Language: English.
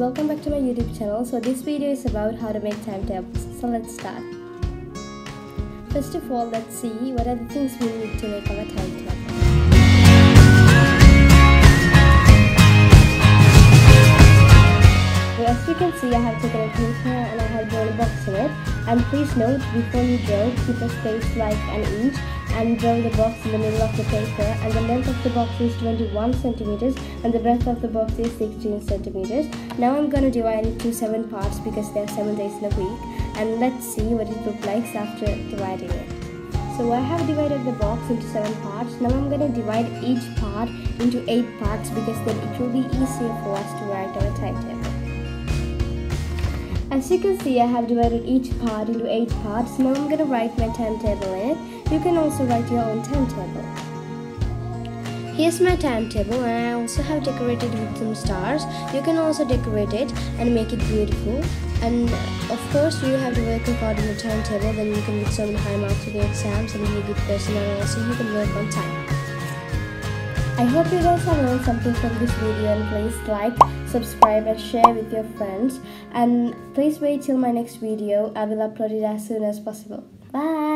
welcome back to my YouTube channel. So this video is about how to make timetables. So let's start. First of all, let's see what are the things we need to make our timetable. So as you can see, I have taken a paper and I have drawn a box in it. And please note, before you draw, keep a space like an inch and draw the box in the middle of the paper. And the length of the box is 21 centimeters and the breadth of the box is 16 centimeters. Now I'm going to divide it to 7 parts because there are 7 days in a week. And let's see what it looks like after dividing it. So I have divided the box into 7 parts. Now I'm going to divide each part into 8 parts because then it will be easier for us to write our timetable. As you can see, I have divided each part into 8 parts. Now I'm going to write my timetable in it. You can also write your own timetable. Here's my timetable, and I also have decorated with some stars. You can also decorate it and make it beautiful. And of course, you have to work according to the timetable, then you can get so many high marks in your exams and be a good person, and also you can work on time. I hope you guys have learned something from this video, and please like, subscribe and share with your friends. And please wait till my next video. I will upload it as soon as possible. Bye!